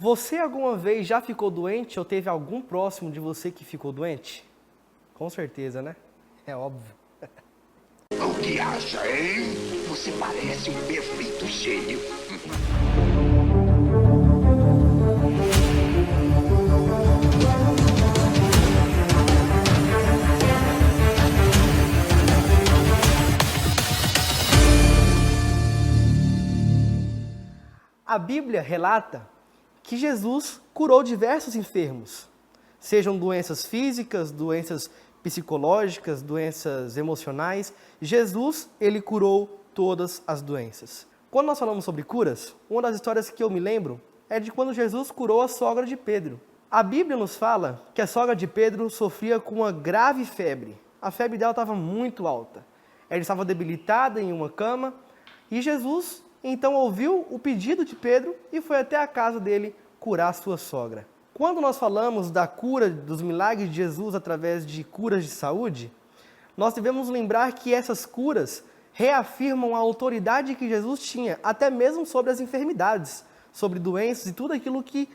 Você alguma vez já ficou doente ou teve algum próximo de você que ficou doente? Com certeza, né? É óbvio. O que acha, hein? Você parece um perfeito gênio. A Bíblia relata que Jesus curou diversos enfermos, sejam doenças físicas, doenças psicológicas, doenças emocionais. Jesus, ele curou todas as doenças. Quando nós falamos sobre curas, uma das histórias que eu me lembro é de quando Jesus curou a sogra de Pedro. A Bíblia nos fala que a sogra de Pedro sofria com uma grave febre. A febre dela estava muito alta. Ela estava debilitada em uma cama e Jesus então ouviu o pedido de Pedro e foi até a casa dele curar sua sogra. Quando nós falamos da cura, dos milagres de Jesus através de curas de saúde, nós devemos lembrar que essas curas reafirmam a autoridade que Jesus tinha, até mesmo sobre as enfermidades, sobre doenças e tudo aquilo que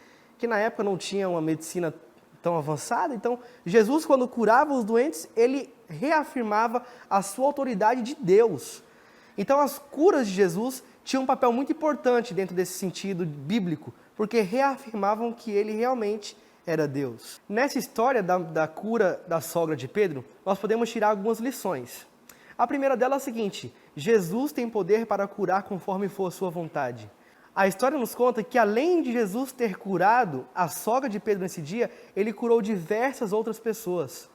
na época não tinha uma medicina tão avançada. Então, Jesus, quando curava os doentes, ele reafirmava a sua autoridade de Deus. Então, as curas de Jesus tinham um papel muito importante dentro desse sentido bíblico, porque reafirmavam que ele realmente era Deus. Nessa história da cura da sogra de Pedro, nós podemos tirar algumas lições. A primeira delas é a seguinte: Jesus tem poder para curar conforme for a sua vontade. A história nos conta que, além de Jesus ter curado a sogra de Pedro nesse dia, ele curou diversas outras pessoas.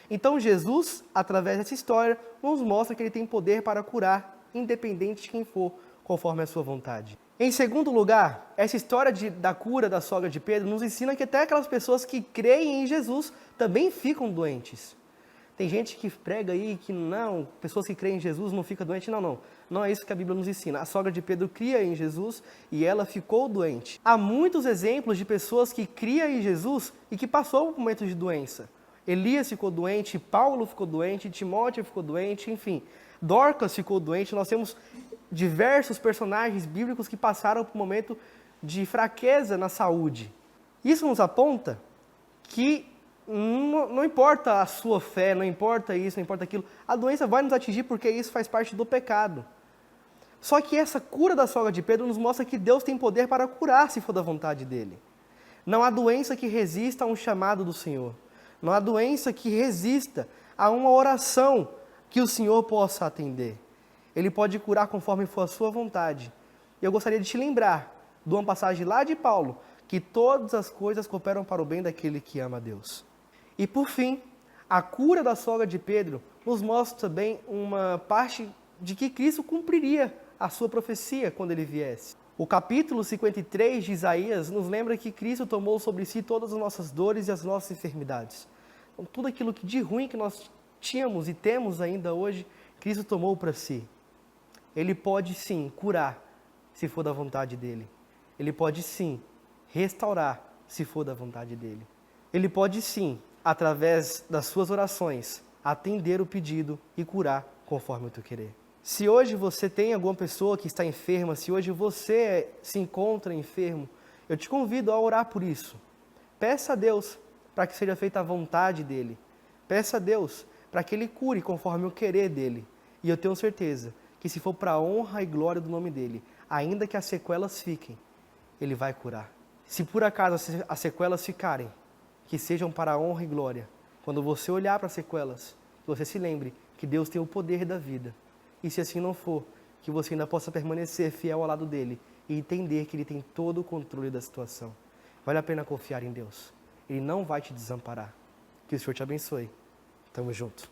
Então Jesus, através dessa história, nos mostra que ele tem poder para curar, independente de quem for, conforme a sua vontade. Em segundo lugar, essa história da cura da sogra de Pedro nos ensina que até aquelas pessoas que creem em Jesus também ficam doentes. Tem gente que prega aí que não, pessoas que creem em Jesus não ficam doentes. Não é isso que a Bíblia nos ensina. A sogra de Pedro cria em Jesus e ela ficou doente. Há muitos exemplos de pessoas que criam em Jesus e que passou por momentos de doença. Elias ficou doente, Paulo ficou doente, Timóteo ficou doente, enfim. Dorcas ficou doente. Nós temos diversos personagens bíblicos que passaram por um momento de fraqueza na saúde. Isso nos aponta que não importa a sua fé, não importa isso, não importa aquilo, a doença vai nos atingir porque isso faz parte do pecado. Só que essa cura da sogra de Pedro nos mostra que Deus tem poder para curar se for da vontade dele. Não há doença que resista a um chamado do Senhor. Não há doença que resista a uma oração que o Senhor possa atender. Ele pode curar conforme for a sua vontade. E eu gostaria de te lembrar de uma passagem lá de Paulo, que todas as coisas cooperam para o bem daquele que ama a Deus. E por fim, a cura da sogra de Pedro nos mostra também uma parte de que Cristo cumpriria a sua profecia quando ele viesse. O capítulo 53 de Isaías nos lembra que Cristo tomou sobre si todas as nossas dores e as nossas enfermidades. Então, tudo aquilo de ruim que nós tínhamos e temos ainda hoje, Cristo tomou para si. Ele pode sim curar, se for da vontade dele. Ele pode sim restaurar, se for da vontade dele. Ele pode sim, através das suas orações, atender o pedido e curar conforme o teu querer. Se hoje você tem alguma pessoa que está enferma, se hoje você se encontra enfermo, eu te convido a orar por isso. Peça a Deus para que seja feita a vontade dele. Peça a Deus para que ele cure conforme o querer dele. E eu tenho certeza que se for para a honra e glória do nome dele, ainda que as sequelas fiquem, ele vai curar. Se por acaso as sequelas ficarem, que sejam para a honra e glória. Quando você olhar para as sequelas, que você se lembre que Deus tem o poder da vida. E se assim não for, que você ainda possa permanecer fiel ao lado dele e entender que ele tem todo o controle da situação. Vale a pena confiar em Deus. Ele não vai te desamparar. Que o Senhor te abençoe. Tamo junto.